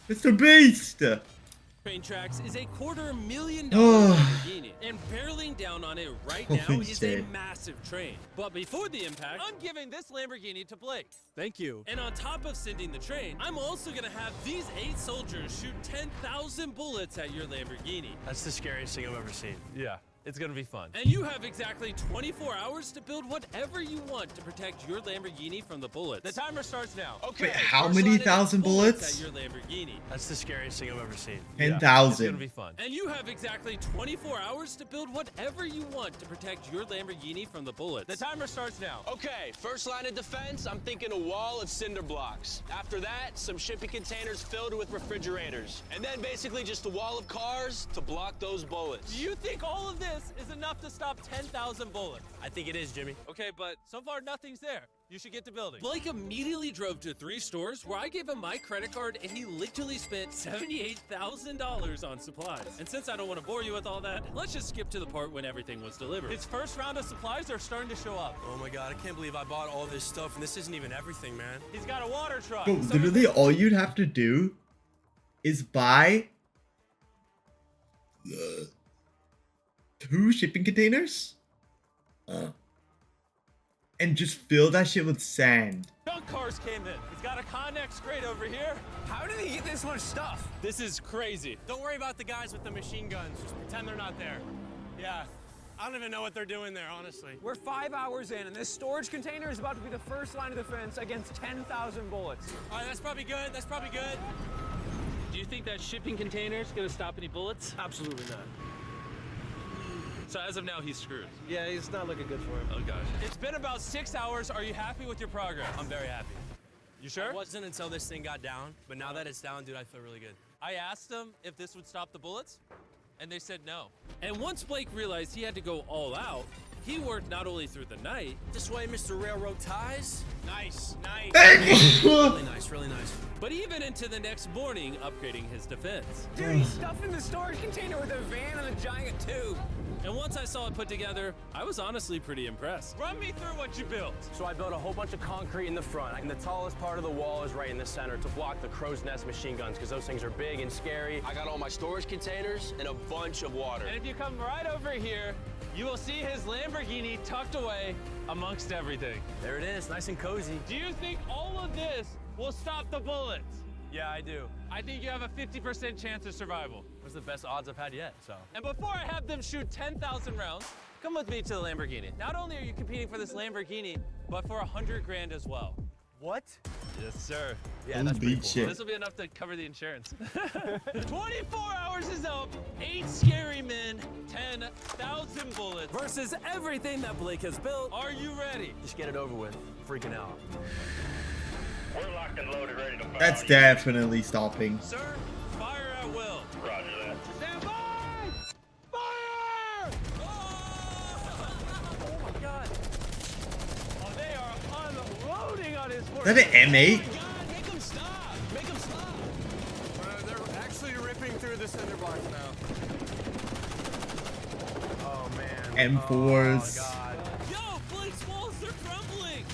Mr. Beast! Train tracks is a $250,000 Oh. Lamborghini, and barreling down on it right now Holy is shit. a massive train. But before the impact, I'm giving this Lamborghini to Blake. Thank you. And on top of sending the train, I'm also gonna have these 8 soldiers shoot 10,000 bullets at your Lamborghini. That's the scariest thing I've ever seen. Yeah. It's gonna be fun. And you have exactly 24 hours to build whatever you want to protect your Lamborghini from the bullets. The timer starts now. Okay. Wait, how first many line of thousand bullets bullets? at your Lamborghini. That's the scariest thing I've ever seen. It's 10,000. gonna be fun. And you have exactly 24 hours to build whatever you want to protect your Lamborghini from the bullets. The timer starts now. Okay, first line of defense, I'm thinking a wall of cinder blocks. After that, some shipping containers filled with refrigerators. And then basically just a wall of cars to block those bullets. Do you think all of this is enough to stop 10,000 bullets? I think it is, Jimmy. Okay, but so far nothing's there. You should get to building. Blake immediately drove to 3 stores where I gave him my credit card and he literally spent $78,000 on supplies. And since I don't want to bore you with all that, let's just skip to the part when everything was delivered. His first round of supplies are starting to show up. Oh my god, I can't believe I bought all this stuff and this isn't even everything, man. He's got a water truck. Bro, literally all you'd have to do is buy 2 shipping containers and just fill that shit with sand. Junk cars came in. He's got a Connex crate over here. How did he get this much stuff? This is crazy. Don't worry about the guys with the machine guns. Just pretend they're not there. Yeah. I don't even know what they're doing there, honestly. We're 5 hours in, and this storage container is about to be the first line of defense against 10,000 bullets. All right, that's probably good. That's probably good. Do you think that shipping container is gonna stop any bullets? Absolutely not. So as of now, he's screwed. Yeah, it's not looking good for him. Oh gosh. It's been about 6 hours. Are you happy with your progress? I'm very happy. You sure? It wasn't until this thing got down, but now that it's down, dude, I feel really good. I asked them if this would stop the bullets, and they said no. And once Blake realized he had to go all out, he worked not only through the night. This way, Mr. Railroad Ties. Nice, nice. Thank you! Really nice, really nice. But even into the next morning, upgrading his defense. Dude, he's stuffing the storage container with a van and a giant tube. And once I saw it put together, I was honestly pretty impressed. Run me through what you built. So I built a whole bunch of concrete in the front, and the tallest part of the wall is right in the center to block the crow's nest machine guns, because those things are big and scary. I got all my storage containers and a bunch of water. And if you come right over here, you will see his Lamborghini tucked away amongst everything. There it is, nice and cozy. Do you think all of this will stop the bullets? Yeah, I do. I think you have a 50% chance of survival. It was the best odds I've had yet, so. And before I have them shoot 10,000 rounds, come with me to the Lamborghini. Not only are you competing for this Lamborghini, but for 100 grand as well. What? Yes, sir. Yeah, that's pretty cool. shit. This will be enough to cover the insurance. 24 hours is up. 8 scary men, 10,000 bullets versus everything that Blake has built. Are you ready? Just get it over with. Freaking out. We're locked and loaded, ready to fire. That's definitely stopping. Sir, fire at will. Roger that. Stand by! Fire! Oh my God. Oh, they are unloading on his horse. Is that an M8? Oh my God, make him stop! Make him stop! They're actually ripping through the cinder blocks now. Oh, man. M4s. Oh, God. Yo, Blake's walls, they're crumbling!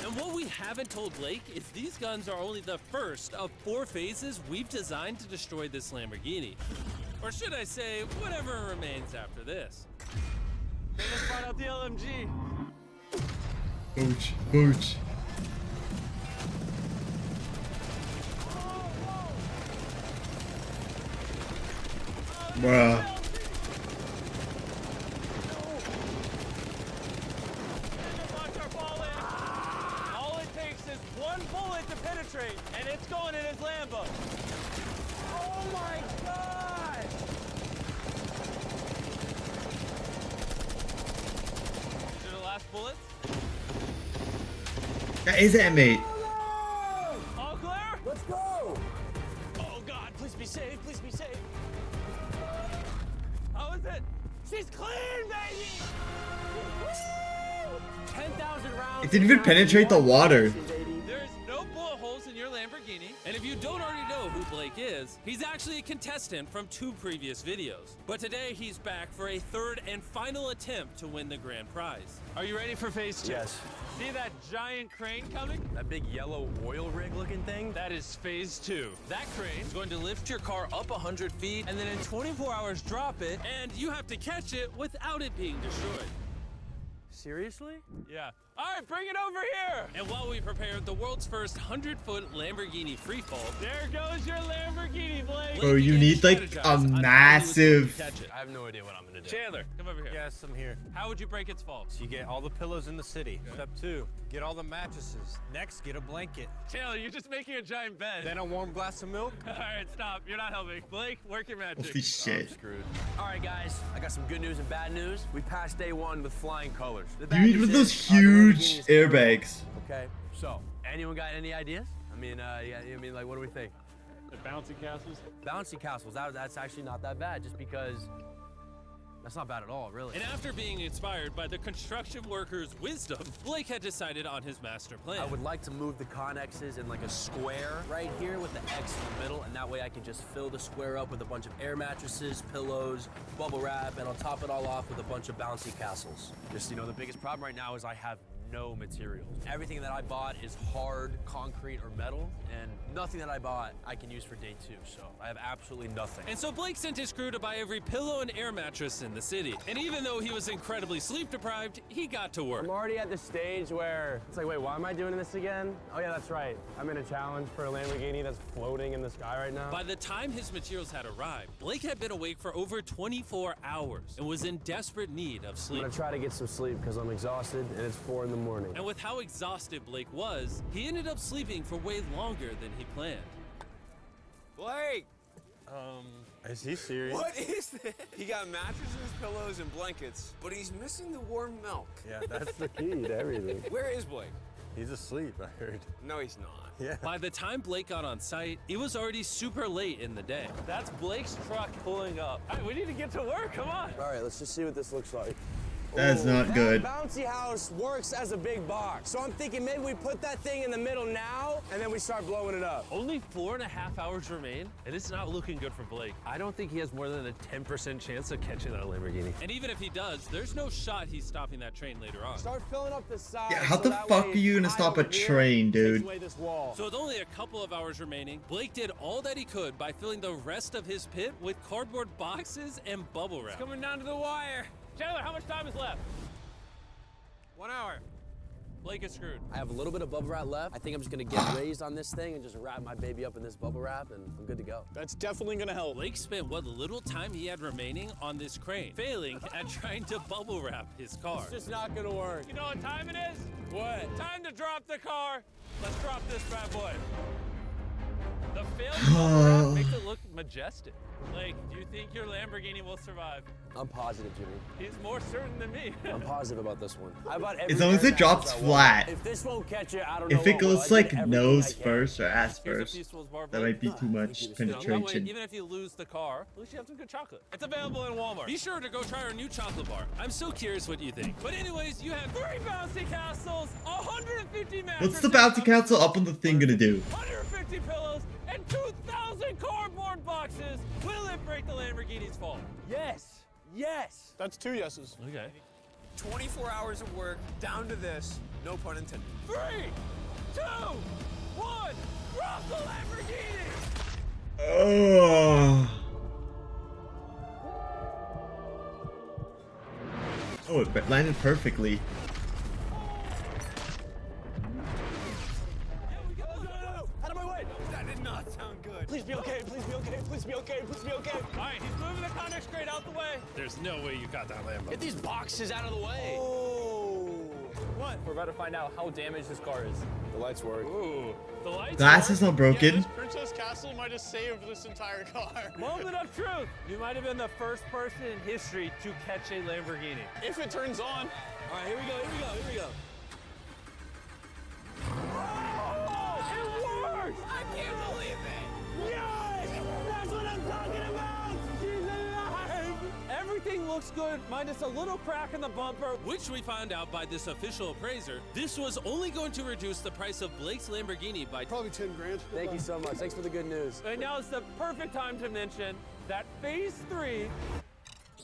And what we haven't told Blake is these guns are only the first of 4 phases we've designed to destroy this Lamborghini. Or should I say, whatever remains after this. They just brought out the LMG. Booch, booch. Bruh. All it takes is 1 bullet to penetrate, and it's going in his Lambo. Oh my God! These are the last bullets. That is an M8. All clear? Let's go! Oh, God, please be safe, please be safe. How is it? She's clean, baby! 10,000 rounds. It didn't even penetrate the water. There's no bullet holes in your Lamborghini, and if you don't already know, know who Blake is, he's actually a contestant from 2 previous videos. But today he's back for a 3rd and final attempt to win the grand prize. Are you ready for phase 2? Yes. See that giant crane coming? That big yellow oil rig looking thing? That is phase 2. That crane is going to lift your car up 100 feet and then in 24 hours drop it, and you have to catch it without it being destroyed. Seriously? Yeah. All right, bring it over here. And while we prepare the world's first 100-foot Lamborghini freefall, There goes your Lamborghini, Blake. Bro, you need like a massive. I have no idea what I'm gonna do. Chandler, come over here. Yes, I'm here. How would you break its fall? So you get all the pillows in the city. Step 2, get all the mattresses. Next, get a blanket. Chandler, you're just making a giant bed. Then a warm glass of milk. All right, stop. You're not helping. Blake, work your magic. Holy shit. Screwed. All right, guys, I got some good news and bad news. We passed day 1 with flying colors. The You bad need news with those is, huge the Lamborghini is airbags. Okay, so anyone got any ideas? I mean, like, what do we think? The bouncy castles. Bouncy castles. That's actually not that bad, just because that's not bad at all, really. And after being inspired by the construction workers' wisdom, Blake had decided on his master plan. I would like to move the Connexes in like a square right here with the X in the middle, and that way I can just fill the square up with a bunch of air mattresses, pillows, bubble wrap, and I'll top it all off with a bunch of bouncy castles. Just, the biggest problem right now is I have no materials. Everything that I bought is hard concrete or metal, and nothing that I bought I can use for day 2, so I have absolutely nothing. And so Blake sent his crew to buy every pillow and air mattress in the city. And even though he was incredibly sleep deprived, he got to work. I'm already at the stage where it's like, wait, why am I doing this again? Oh yeah, that's right. I'm in a challenge for a Lamborghini that's floating in the sky right now. By the time his materials had arrived, Blake had been awake for over 24 hours and was in desperate need of I'm sleep. gonna try to get some sleep because I'm exhausted and it's 4 in the morning. And with how exhausted Blake was, he ended up sleeping for way longer than he planned. Blake! Is he serious? What is this? He got mattresses, pillows, and blankets, but he's missing the warm milk. Yeah, that's The key to everything. Where is Blake? he's asleep, I heard. No, he's not. Yeah. By the time Blake got on site, it was already super late in the day. That's Blake's truck pulling up. All right, we need to get to work. Come on. All right, let's just see what this looks like. That's not good. That bouncy house works as a big box. So I'm thinking maybe we put that thing in the middle now and then we start blowing it up. Only 4.5 hours remain, and it's not looking good for Blake. I don't think he has more than a 10% chance of catching that Lamborghini. And even if he does, there's no shot he's stopping that train later on. Start filling up the sides. Yeah, how so the that fuck way are you gonna high stop a over here train, takes dude? away this wall. So with only a couple of hours remaining, Blake did all that he could by filling the rest of his pit with cardboard boxes and bubble wrap. Coming down to the wire. Chandler, how much time is left? 1 hour. Blake is screwed. I have a little bit of bubble wrap left. I think I'm just gonna get raised on this thing and just wrap my baby up in this bubble wrap, and I'm good to go. That's definitely gonna help. Blake spent what little time he had remaining on this crane, failing at trying to bubble wrap his car. It's just not gonna work. You know what time it is? What? Time to drop the car. Let's drop this bad boy. The failed bubble wrap makes it look majestic. Blake, do you think your Lamborghini will survive? I'm positive, Jimmy. He's more certain than me. I'm positive about this one. I bought every As long as air it drops mattress I want. flat. If this won't catch it, I don't know If it what will. goes I like did everything nose I can. first or ass Here's a first, peaceful bar, that Blake. might be too much You know, that way, penetration. even if you lose the car, at least you have some good chocolate. It's available in Walmart. Be sure to go try our new chocolate bar. I'm so curious what you think. But anyways, you have 3 bouncy castles, 150 mattresses. What's the bouncy castle up on the thing gonna do? 150 pillows, and 2,000 cardboard boxes. Will it break the Lamborghini's fall? Yes. Yes. That's 2 yeses. Okay. 24 hours of work down to this. No pun intended. 3, 2, 1. Drop the Lamborghini. Oh. Oh, it landed perfectly. Out of my way. That did not sound good. Please be okay. Please be okay. Please be okay. Please be okay. All right, he's moving the Connex crate out the way. There's no way you got that Lambo. Get these boxes out of the way. Oh. What? We're about to find out how damaged this car is. The lights work. Ooh, the lights. Glass work? is not broken. Princess Castle might have saved this entire car. Moment of truth. You might have been the first person in history to catch a Lamborghini. If it turns on. All right, here we go. Here we go. Here we go. Oh, it worked! I can't believe it! Yes! That's what I'm talking about! She's alive! Everything looks good, minus a little crack in the bumper. Which we found out by this official appraiser, this was only going to reduce the price of Blake's Lamborghini by Probably 10 grand. Thank you so much. Thanks for the good news. And now it's the perfect time to mention that Phase 3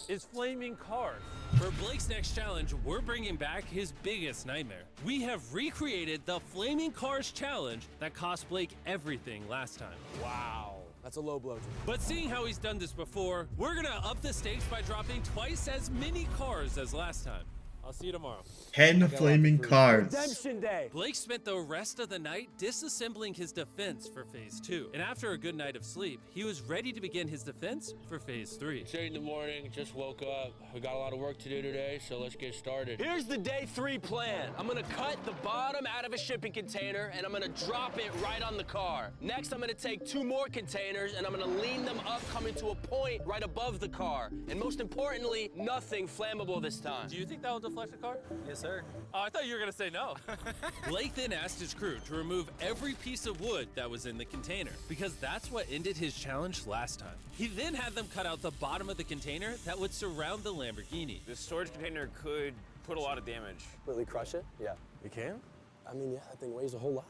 is flaming cars. For Blake's next challenge, we're bringing back his biggest nightmare. We have recreated the Flaming Cars challenge that cost Blake everything last time. Wow. That's a low blow to me. But seeing how he's done this before, we're gonna up the stakes by dropping twice as many cars as last time. I'll see you tomorrow. 10 flaming cars. Redemption Day. Blake spent the rest of the night disassembling his defense for Phase 2. And after a good night of sleep, he was ready to begin his defense for Phase 3. It's 8 in the morning, just woke up. We got a lot of work to do today, so let's get started. Here's the day 3 plan. I'm gonna cut the bottom out of a shipping container and I'm gonna drop it right on the car. Next, I'm gonna take 2 more containers and I'm gonna lean them up, coming to a point right above the car. And most importantly, nothing flammable this time. Do you think that will deflect the car? Yes, sir. Oh, I thought you were gonna say no. Blake then asked his crew to remove every piece of wood that was in the container, because that's what ended his challenge last time. He then had them cut out the bottom of the container that would surround the Lamborghini. This storage container could put a lot of damage. Completely crush it? Yeah. You can? I mean, yeah, that thing weighs a whole lot.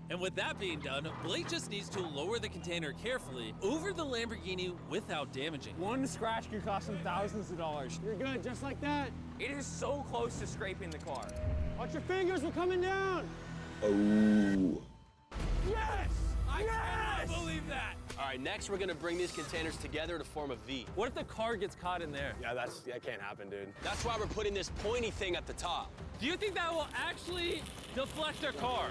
And with that being done, Blake just needs to lower the container carefully over the Lamborghini without damaging. One scratch could cost him thousands of dollars. You're good, just like that. It is so close to scraping the car. Watch your fingers, we're coming down. Oh. Yes! I cannot believe that! All right, next we're gonna bring these containers together to form a V. What if the car gets caught in there? Yeah, that can't happen, dude. That's why we're putting this pointy thing at the top. Do you think that will actually deflect a car?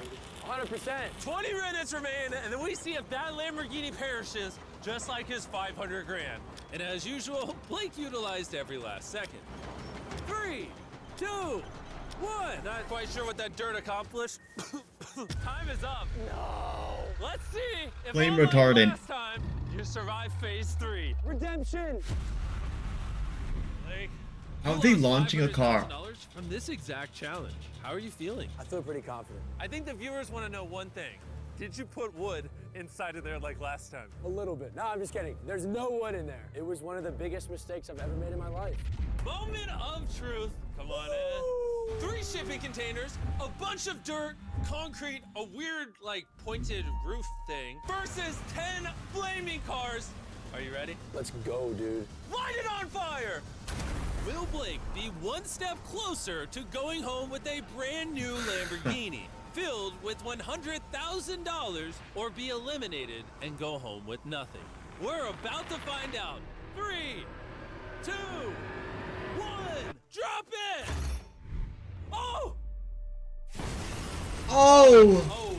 100%. 20 minutes remain, and then we see if that Lamborghini perishes, just like his 500 grand. And as usual, Blake utilized every last second. 3, 2, 1. Not quite sure what that dirt accomplished. Time is up. No. Let's see if Flame unlike retardant. last time, you survive Phase 3. Redemption. Blake, How are they launching a car? $500,000 from this exact challenge. How are you feeling? I feel pretty confident. I think the viewers want to know one thing. Did you put wood inside of there like last time? A little bit. No, I'm just kidding. There's no wood in there. It was one of the biggest mistakes I've ever made in my life. Moment of truth. Come on in. 3 shipping containers, a bunch of dirt, concrete, a weird, like, pointed roof thing, versus 10 flaming cars. Are you ready? Let's go, dude. Light it on fire! Will Blake be one step closer to going home with a brand new Lamborghini filled with $100,000, or be eliminated and go home with nothing? We're about to find out. 3, 2, 1, drop it! Oh! Oh! Oh!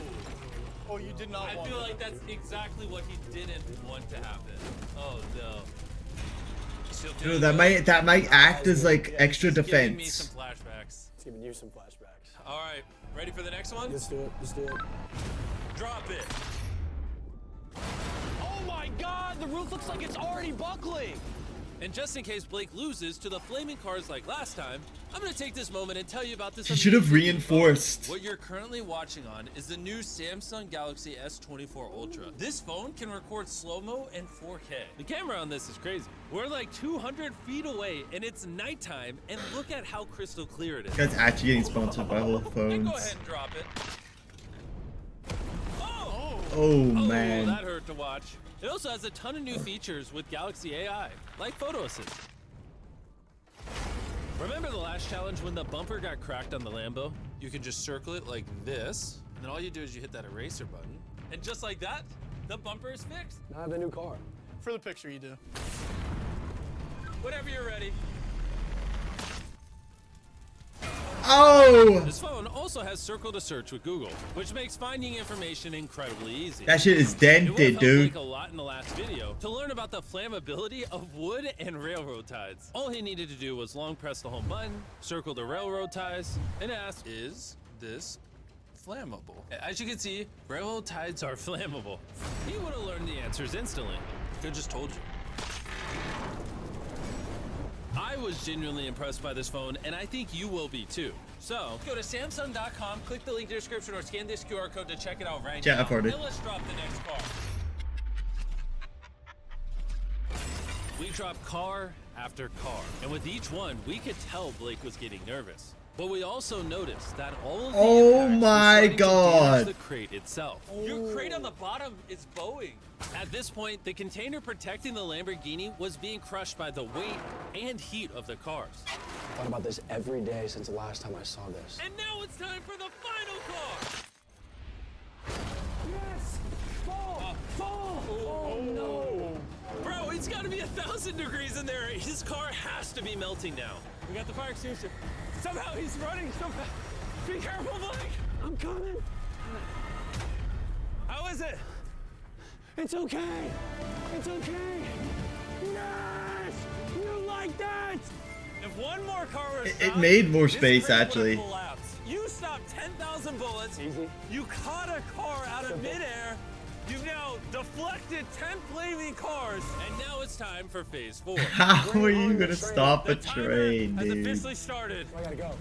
Oh, you did not I want feel that. like that's exactly what he didn't want to happen. Oh no. Still Dude, that might act as like extra giving me some defense. flashbacks. It's giving you some flashbacks. All right, ready for the next one? Let's do it. Let's do it. Drop it. Oh my God, the roof looks like it's already buckling. And just in case Blake loses to the flaming cars like last time, I'm gonna take this moment and tell you about this. He should have amazing reinforced. phone. What you're currently watching on is the new Samsung Galaxy S24 Ultra. This phone can record slow-mo and 4K. The camera on this is crazy. We're like 200 feet away and it's nighttime, and look at how crystal clear it is. This guy's actually getting sponsored by Whole And Phones. go ahead and drop it. Oh! Oh Oh, man. that hurt to watch. It also has a ton of new features with Galaxy AI, like Photo Assist. Remember the last challenge when the bumper got cracked on the Lambo? You can just circle it like this, and then all you do is you hit that eraser button. And just like that, the bumper is fixed. Now I have a new car. For the picture, you do. Whenever you're ready. Oh! This phone also has Circle to Search with Google, which makes finding information incredibly easy. That shit is It would have dented, helped dude. Blake a lot in the last video to learn about the flammability of wood and railroad ties. All he needed to do was long press the home button, circle the railroad ties, and ask, is this flammable? As you can see, railroad ties are flammable. He would have learned the answers instantly. Could just told you. I was genuinely impressed by this phone, and I think you will be too. So, go to Samsung.com, click the link in the description, or scan this QR code to check it out right Yeah, now. I've heard it. And let's drop the next car. We dropped car after car, and with each one, we could tell Blake was getting nervous. But we also noticed that all of the Oh impacts were my starting to God. damage the crate itself. Your crate on the bottom is bowing. At this point, the container protecting the Lamborghini was being crushed by the weight and heat of the cars. I thought about this every day since the last time I saw this. And now it's time for the final car! Yes! Fall! Oh no! Bro, it's gotta be 1,000 degrees in there. His car has to be melting now. We got the fire extinguisher. Somehow he's running so fast. Be careful, Blake. I'm coming. How is it? It's okay. It's okay. Yes! You like that? If one more car was It made more space, this crate actually. would've collapsed. You stopped 10,000 bullets. Easy. You caught a car out of midair. You've now deflected 10 flaming cars. And now it's time for phase 4. How are you gonna stop The a timer train, has dude? officially started. I gotta go.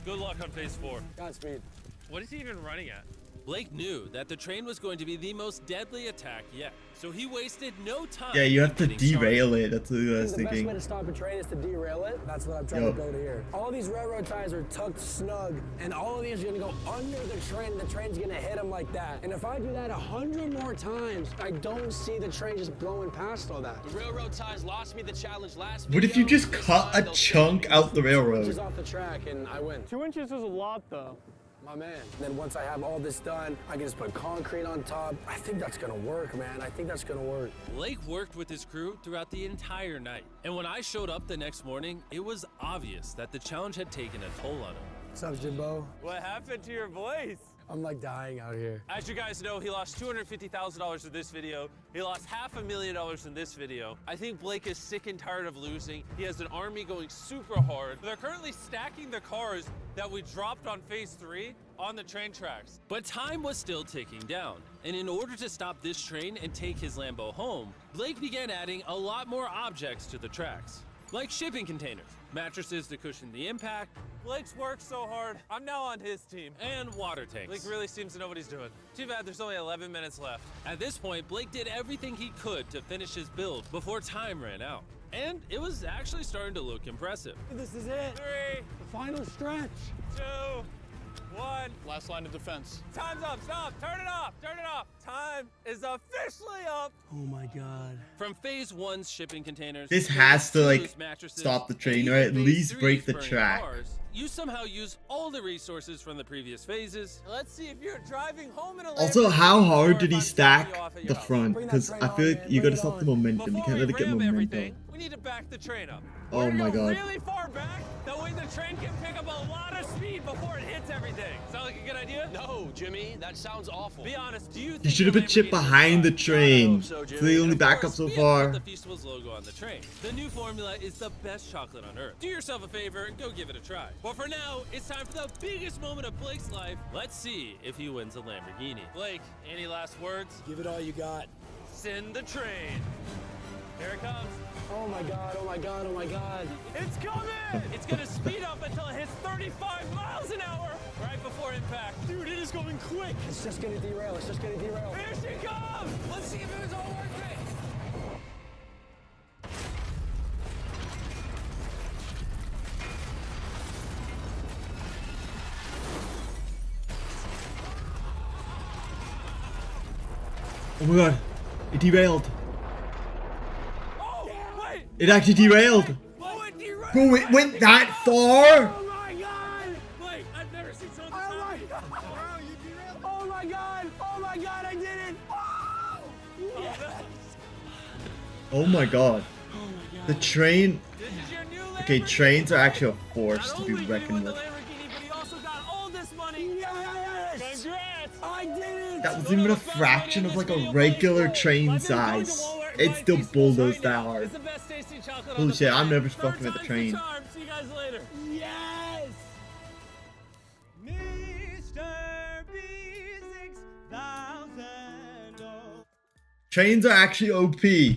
Good luck on phase 4. Godspeed. What is he even running at? Blake knew that the train was going to be the most deadly attack yet, so he wasted no time. Yeah, you have to getting started. derail it. That's what I was The best way thinking. to stop a train is to derail it. That's what I'm trying Yo. to build here. All these railroad ties are tucked snug, and all of these are gonna go under the train, and the train's gonna hit them like that. And if I do that 100 more times, I don't see the train just blowing past all that. The railroad ties lost me the challenge last What if you video. just cut a chunk out the Just railroad? off the track, and I win. 2 inches is a lot, though. My man. Then once I have all this done, I can just put concrete on top. I think that's gonna work, man. I think that's gonna work. Blake worked with his crew throughout the entire night, and when I showed up the next morning, it was obvious that the challenge had taken a toll on him. What's up, Jimbo? What happened to your voice? I'm like dying out here. As you guys know, he lost $250,000 in this video. He lost $500,000 in this video. I think Blake is sick and tired of losing. He has an army going super hard. They're currently stacking the cars that we dropped on phase 3 on the train tracks. But time was still ticking down, and in order to stop this train and take his Lambo home, Blake began adding a lot more objects to the tracks, like shipping containers, mattresses to cushion the impact, Blake's worked so hard. I'm now on his team. and water tanks. Blake really seems to know what he's doing. Too bad there's only 11 minutes left. At this point, Blake did everything he could to finish his build before time ran out. And it was actually starting to look impressive. This is it. 3, The final stretch. 2, 1. Last line of defense. Time's up. Stop. Turn it off. Turn it off. Time is officially up. Oh my God. From phase 1's shipping containers, This phase has to, like, 2's mattresses, stop the and train, even or at phase least 3's break the burning track. cars, you somehow use all the resources from the previous phases. Let's see if you're driving home in a Also, Lamborghini how or hard if did he I'm stack dropping you off at the your house. front? Bring that Because train I feel on, like man. you gotta Bring it stop the on. momentum. You Before can't we let it get ram momentum. everything, we need to back the train up. Oh We're my gonna go God. really far back. That way the train can pick up a lot of speed before it hits everything. Sound like a good idea? No, Jimmy, that sounds awful. Be honest. Do you think You should have the been chipped Lamborghini will behind the survive? train. so, So Jimmy. they only And of back up course, so we had to put far. the Feastables logo on the train. The new formula is the best chocolate on earth. Do yourself a favor and go give it a try. But for now, it's time for the biggest moment of Blake's life. Let's see if he wins a Lamborghini. Blake, any last words? Give it all you got. Send the train. Here it comes. Oh my God. Oh my God. Oh my God. It's coming! It's gonna speed up until it hits 35 miles an hour right before impact. Dude, it is going quick. It's just gonna derail. It's just gonna derail. Here she comes! Let's see if it was all worth it. Oh my God. It derailed. Oh, wait! It actually derailed. Oh, it derailed! Bro, it went that far? Oh my God. Wait, I've never seen something Oh my this God. Wow, you derailed! Oh my God. Oh my God. I did it. Oh. Yes. Oh my God. The train. This is your new Okay, Lamborghini. trains are actually a force Not to only be did you reckoned win the with. Lamborghini, but he also got all this money. Yes. Congrats! I did it. That was even a fraction of like a regular train size. It still bulldozed that hard. It's the best tasting chocolate on Holy the shit, I'm planet. never Third fucking with the time's train. charm. See you guys later. Yes. Trains are actually OP.